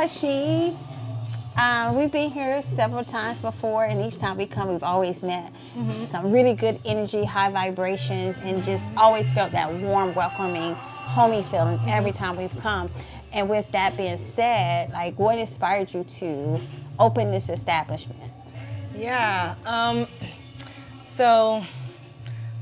Tysheen. We've been here several times before, and each time we come, we've always met some really good energy, high vibrations, and just always felt that warm, welcoming, homey feeling every time we've come. And with that being said, like, what inspired you to open this establishment? Yeah. So,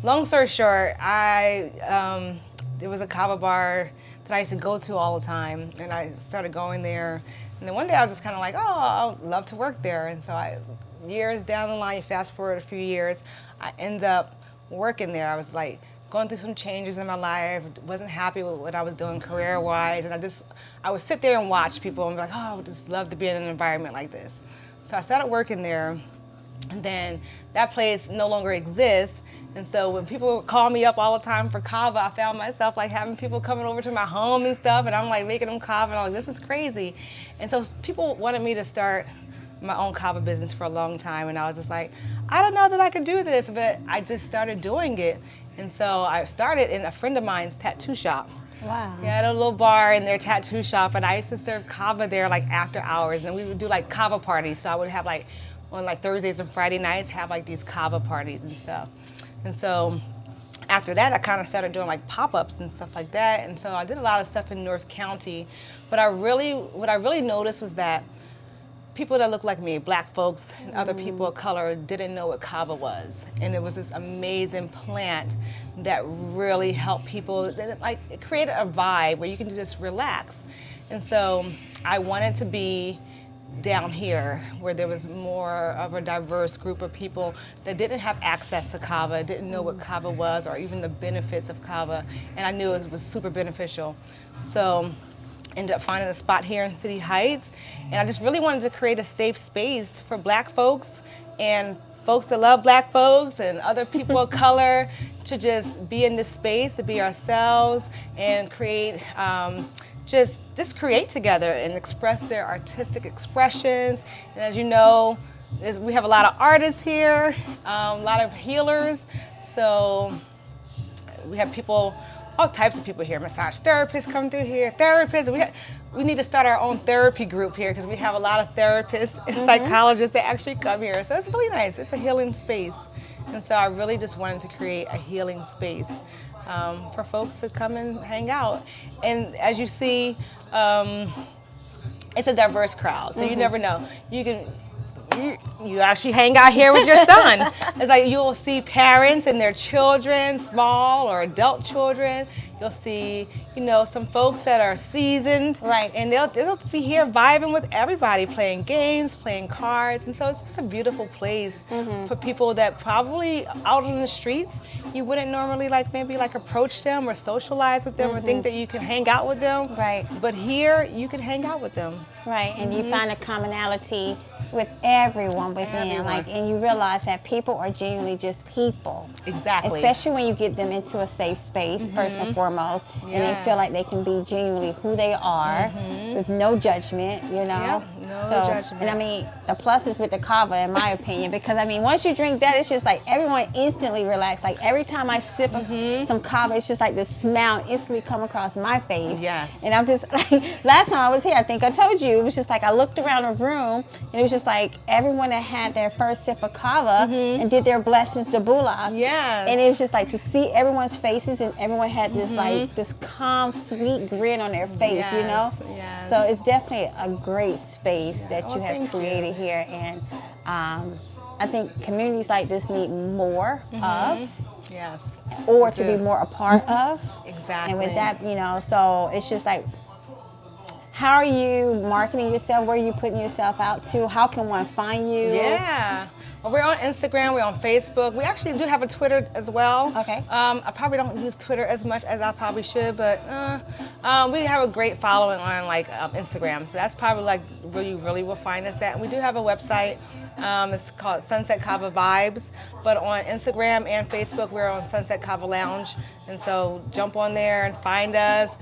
long story short, there was a kava bar that I used to go to all the time, and I started going there. And then one day I was just kind of like, oh, I would love to work there. And so years down the line, fast forward a few years, I end up working there. I was like going through some changes in my life, wasn't happy with what I was doing career-wise, and I would sit there and watch people and be like, oh, I would just love to be in an environment like this. So I started working there, and then that place no longer exists. And so when people would call me up all the time for kava, I found myself like having people coming over to my home and stuff, and I'm like making them kava, and I'm like, this is crazy. And so people wanted me to start my own kava business for a long time, and I was just like, I don't know that I could do this, but I just started doing it. And so I started in a friend of mine's tattoo shop. Wow. Yeah, at a little bar in their tattoo shop, and I used to serve kava there like after hours, and then we would do like kava parties. So I would have like on like Thursdays and Friday nights have like these kava parties and stuff. And so after that, I kind of started doing like pop-ups and stuff like that. And so I did a lot of stuff in North County. But what I really noticed was that people that look like me, black folks and other people of color, didn't know what kava was. And it was this amazing plant that really helped people, like it created a vibe where you can just relax. And so I wanted to be down here where there was more of a diverse group of people that didn't have access to kava, didn't know what kava was or even the benefits of kava, and I knew it was super beneficial. So ended up finding a spot here in City Heights, and I just really wanted to create a safe space for black folks and folks that love black folks and other people of color to just be in this space, to be ourselves and create just create together and express their artistic expressions. And as you know, we have a lot of artists here, a lot of healers. So we have people, all types of people here. Massage therapists come through here, therapists. We need to start our own therapy group here because we have a lot of therapists and psychologists that actually come here. So it's really nice. It's a healing space. And so I really just wanted to create a healing space for folks to come and hang out. And as you see, it's a diverse crowd, so you never know. You actually hang out here with your son. It's like you'll see parents and their children, small or adult children. You'll see, some folks that are seasoned. Right. And they'll be here vibing with everybody, playing games, playing cards. And so it's just a beautiful place for people that probably out on the streets, you wouldn't normally maybe approach them or socialize with them or think that you can hang out with them. Right. But here, you can hang out with them. Right, and you find a commonality with everyone within, and you realize that people are genuinely just people. Exactly. Especially when you get them into a safe space, first and foremost, and they feel like they can be genuinely who they are with no judgment, Yeah, no judgment. And I mean, the plus is with the kava, in my opinion, because I mean, once you drink that, it's just like everyone instantly relaxed. Like every time I sip of some kava, it's just like the smile instantly come across my face. Yes. And I'm just like, last time I was here, I think I told you, it was just like I looked around the room and it was just like everyone that had their first sip of kava and did their blessings to Bula. Yes. And it was just like to see everyone's faces and everyone had this like this calm, sweet grin on their face, Yes. So it's definitely a great space that you have thank created here, and I think communities like this need more of. Yes. Or to be more a part of. Exactly. And with that, so it's just like, how are you marketing yourself? Where are you putting yourself out to? How can one find you? Yeah. Well, we're on Instagram, we're on Facebook. We actually do have a Twitter as well. Okay. I probably don't use Twitter as much as I probably should, but we have a great following on Instagram. So that's probably where you really will find us at. And we do have a website. It's called Sunset Kava Vibes. But on Instagram and Facebook, we're on Sunset Kava Lounge. And so jump on there and find us.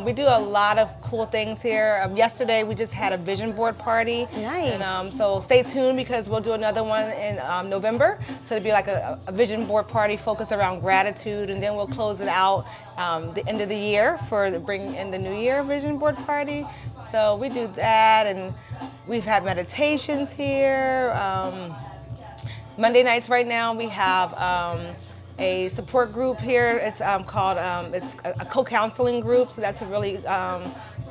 We do a lot of cool things here. Yesterday, we just had a vision board party. Nice. And so stay tuned because we'll do another one in November. So it'll be like a vision board party focused around gratitude, and then we'll close it out the end of the year for bring in the New Year vision board party. so we do that, and we've had meditations here. Monday nights right now we have a support group here. It's called it's a co-counseling group, so that's a really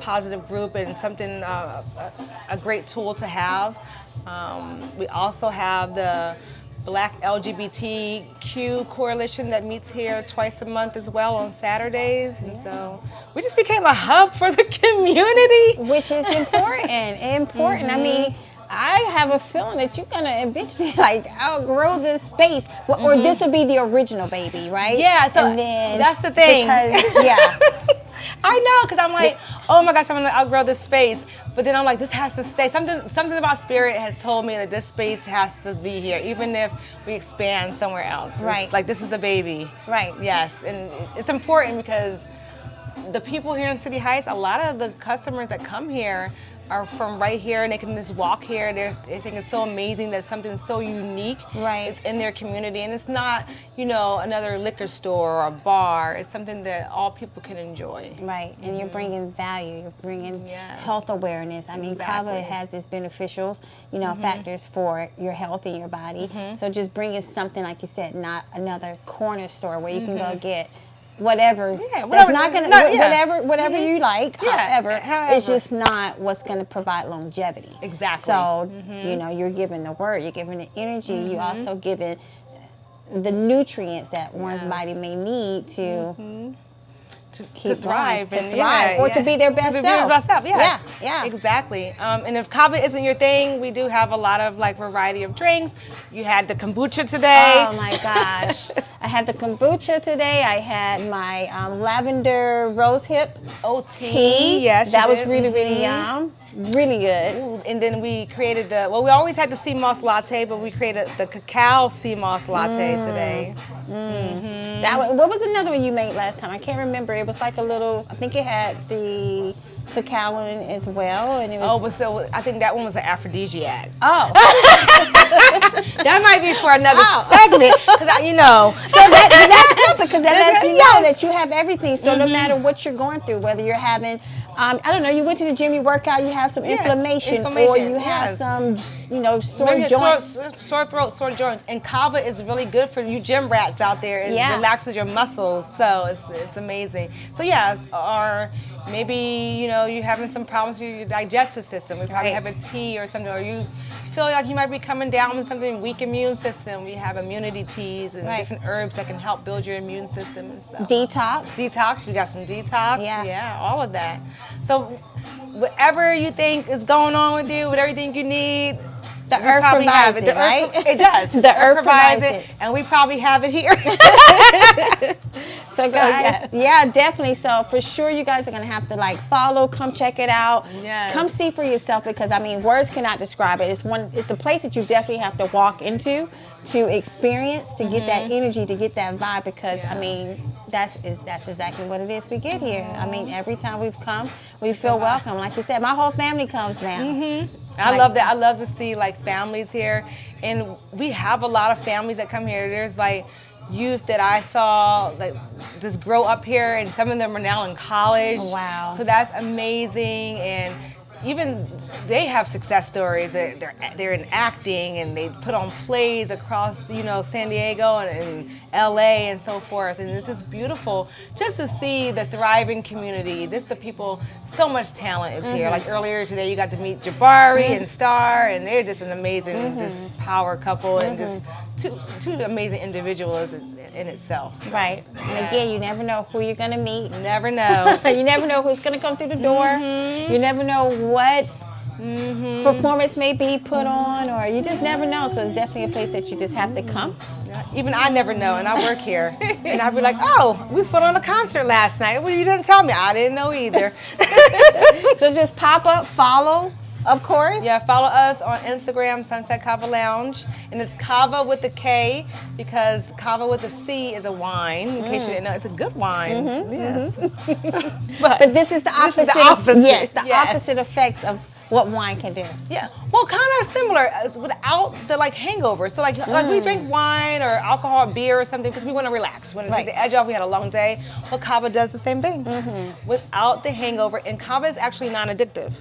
positive group and something a great tool to have. We also have the Black LGBTQ Coalition that meets here twice a month as well on Saturdays, and so we just became a hub for the community, which is important. I mean, I have a feeling that you're gonna eventually like outgrow this space, or this will be the original baby, right? Yeah. So and then, that's the thing. Because, yeah. I know, because I'm like, oh my gosh, I'm gonna outgrow this space. But then I'm like, this has to stay. Something about Spirit has told me that this space has to be here, even if we expand somewhere else. Right. It's like, this is the baby. Right. Yes, and it's important because the people here in City Heights, a lot of the customers that come here are from right here, and they can just walk here. They think it's so amazing that something so unique is in their community, and it's not, another liquor store or a bar. It's something that all people can enjoy. Right, and you're bringing value. You're bringing health awareness. I mean, Kava has its beneficials, factors for your health and your body. So just bringing something, like you said, not another corner store where you can go get whatever. That's not gonna whatever you like. However, it's just not what's gonna provide longevity. Exactly. So you're giving the word, you're giving the energy, you also giving the nutrients that one's body may need to keep thrive, to be their best self. Yeah, exactly. And if Kava isn't your thing, we do have a lot of variety of drinks. You had the kombucha today. Oh my gosh. I had the kombucha today. I had my lavender rose hip tea. Yes, that was really, really yum. Really good. Ooh, and then we created we always had the sea moss latte, but we created the cacao sea moss latte today. What was another one you made last time? I can't remember. It was like a little, I think it had the cacao in it as well. And it was, I think that one was an aphrodisiac. Oh. That might be for another segment, because So that's good, because that lets you know that you have everything. So no matter what you're going through, whether you're having, I don't know, you went to the gym, you work out, you have some inflammation, or you have some, sore joints. Sore throat, sore joints. And Kava is really good for you gym rats out there. It relaxes your muscles, so it's amazing. So or maybe, you're having some problems with your digestive system. We probably have a tea or something, or you feel like you might be coming down with something, weak immune system. We have immunity teas and different herbs that can help build your immune system and stuff. Detox, we got some detox. Yeah, all of that. So whatever you think is going on with you, with everything you need, the earth provides it, right? It does. The earth provides it. And we probably have it here. So guys, definitely. So for sure, you guys are gonna have to follow, come check it out, come see for yourself, because words cannot describe it. It's a place that you definitely have to walk into, to experience, to get that energy, to get that vibe. Because that's exactly what it is. We get here. Every time we've come, we feel welcome. Like you said, my whole family comes now. I love that. I love to see families here, and we have a lot of families that come here. There's youth that I saw just grow up here, and some of them are now in college. Wow. So that's amazing. And even they have success stories. They're in acting, and they put on plays across San Diego and LA and so forth. And this is beautiful just to see the thriving community. The people, so much talent is here. Like earlier today, you got to meet Jabari and Star, and they're just an amazing just power couple, and just two amazing individuals in itself. Right. And again, you never know who you're gonna meet. You never know. You never know who's gonna come through the door. You never know what performance may be put on, or you just never know. So it's definitely a place that you just have to come. Even I never know, and I work here, and I'd be like, "Oh, we put on a concert last night." Well, you didn't tell me. I didn't know either. So just pop up, follow. Of course. Yeah, follow us on Instagram, Sunset Kava Lounge. And it's Kava with a K, because Kava with a C is a wine. In case you didn't know, it's a good wine. Yes. But this is the opposite. Yes, the opposite effects of what wine can do. Yeah, well, kind of similar without the like hangover. So like we drink wine or alcohol, beer or something because we want to relax. We want to take the edge off. We had a long day. Well, kava does the same thing without the hangover. And kava is actually non-addictive,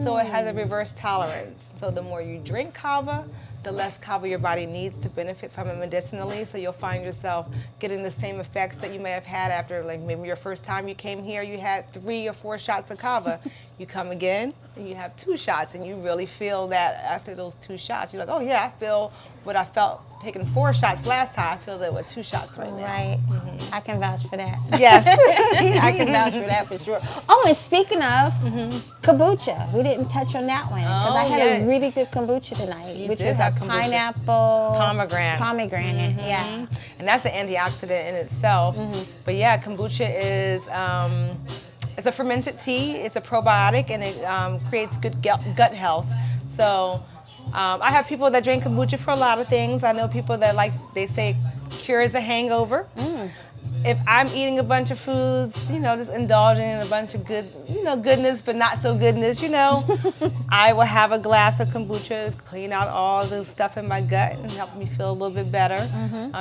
so it has a reverse tolerance. So the more you drink kava, the less kava your body needs to benefit from it medicinally. So you'll find yourself getting the same effects that you may have had after, like maybe your first time you came here, you had 3 or 4 shots of kava. You come again and you have 2 shots, and you really feel that after those 2 shots. You're like, oh yeah, I feel what I felt taking 4 shots last time. I feel that with 2 shots right now. Right. I can vouch for that. Yes. I can vouch for that for sure. Oh, and speaking of kombucha, we didn't touch on that one because I had a really good kombucha tonight, which was a pineapple pomegranate. Yeah. And that's an antioxidant in itself. But yeah, kombucha is it's a fermented tea. It's a probiotic, and it creates good gut health. So I have people that drink kombucha for a lot of things. I know people that they say cures a hangover. If I'm eating a bunch of foods, just indulging in a bunch of good, goodness, but not so goodness, I will have a glass of kombucha, clean out all the stuff in my gut and help me feel a little bit better.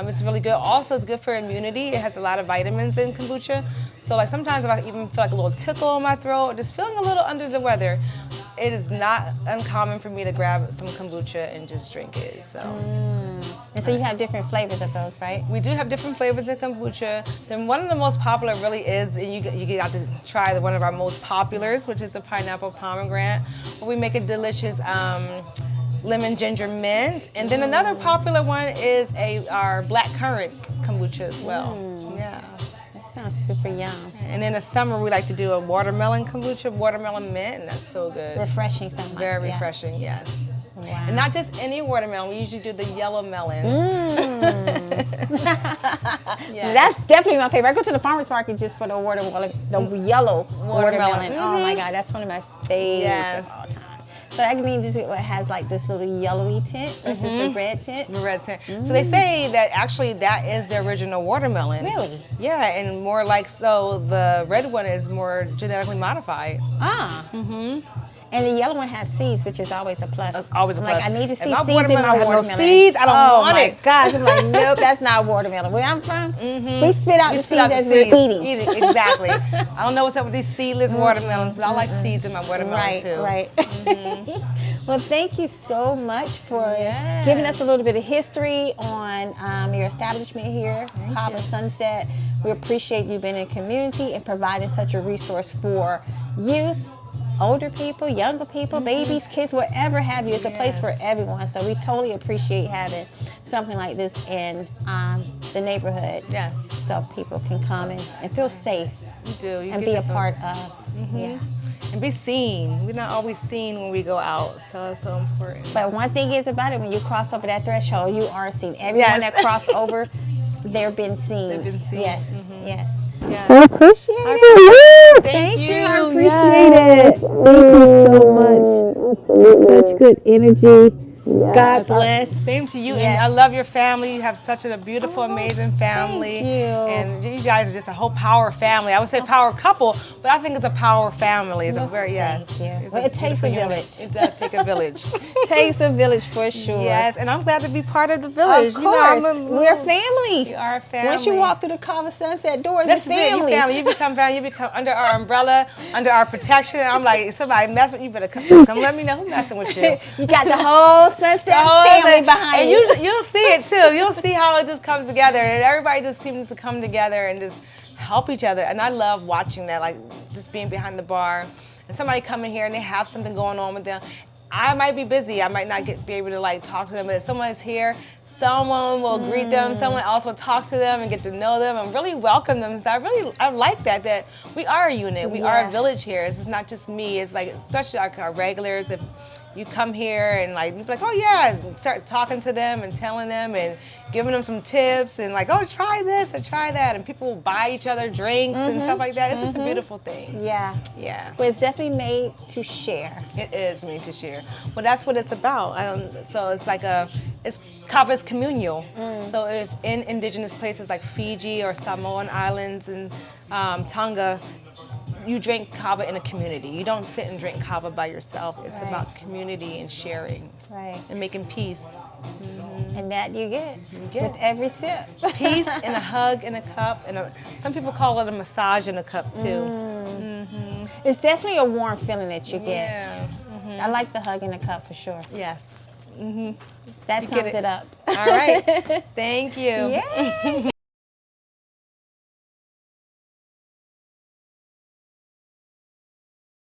It's really good. Also, it's good for immunity. It has a lot of vitamins in kombucha. So like sometimes if I even feel like a little tickle in my throat, just feeling a little under the weather, it is not uncommon for me to grab some kombucha and just drink it. So. And so you have different flavors of those, right? We do have different flavors of kombucha. Then one of the most popular really is, and you got to try one of our most populars, which is the pineapple pomegranate. We make a delicious lemon ginger mint. And then another popular one is our black currant kombucha as well. Yeah. Sounds super yum. And in the summer, we like to do a watermelon kombucha, watermelon mint, and that's so good. Refreshing somewhat. Very refreshing, yes. Wow. And not just any watermelon. We usually do the yellow melon. Yes. That's definitely my favorite. I go to the farmer's market just for the yellow watermelon. Oh my God, that's one of my favorites of all time. So that means it has like this little yellowy tint versus the red tint? The red tint. So they say that actually that is the original watermelon. Really? Yeah, and more like so the red one is more genetically modified. And the yellow one has seeds, which is always a plus. That's always a plus. Like, I need to see if seeds in my watermelon. No seeds, I don't want it. Oh my gosh, I'm like, nope, that's not watermelon. Where I'm from, we spit out the seeds as we're eating. Exactly. I don't know what's up with these seedless watermelons, but I like seeds in my watermelon too. Right. Well, thank you so much for giving us a little bit of history on your establishment here, Kava Sunset. We appreciate you being in the community and providing such a resource for youth, older people, younger people, babies, kids, whatever have you. It's a place for everyone. So we totally appreciate having something like this in the neighborhood. Yes. So people can come and feel safe. You do. And be a part of. Yeah. And be seen. We're not always seen when we go out, so it's so important. But one thing is about it, when you cross over that threshold, you are seen. Everyone that cross over, they're been seen. They've been seen. Yes, yes. Yeah. I appreciate it. Thank you. I appreciate it. Thank you so much. Such good energy. God bless. Same to you. And I love your family. You have such a beautiful, amazing family. Thank you. And you guys are just a whole power family. I would say power couple, but I think it's a power family. It's a very, Thank you. Well, it takes a village. It does take a village. Takes a village for sure. Yes, and I'm glad to be part of the village. Of course. We're family. We are a family. Once you walk through the Kava Sunset doors, That's you're family. You're family. You become family. You become under our umbrella, under our protection. I'm like, if somebody mess with you, better come let me know who's messing with you. You got the whole Sunset family behind you. And you'll see it too. You'll see how it just comes together, and everybody just seems to come together and just help each other. And I love watching that, like just being behind the bar and somebody coming here and they have something going on with them. I might be busy. I might not be able to like talk to them, but if someone is here, someone will greet them. Someone else will talk to them and get to know them and really welcome them. So I like that we are a unit. We are a village here. It's not just me. It's like, especially our regulars. If you come here and like, you're like, oh yeah, start talking to them and telling them and giving them some tips and like, oh, try this or try that. And people will buy each other drinks and stuff like that. It's just a beautiful thing. Yeah. Yeah. But it's definitely made to share. It is made to share. Well, that's what it's about. So it's like Kava is communal. So if in indigenous places like Fiji or Samoan Islands and Tonga, you drink kava in a community. You don't sit and drink kava by yourself. It's Right. about community and sharing Right. and making peace. And that you get get with every sip. Peace and a hug in a cup, and some people call it a massage in a cup too. It's definitely a warm feeling that you get. Yeah. I like the hug in the cup for sure. Yes. That You get sums it. it up. All right. Thank you. Yay.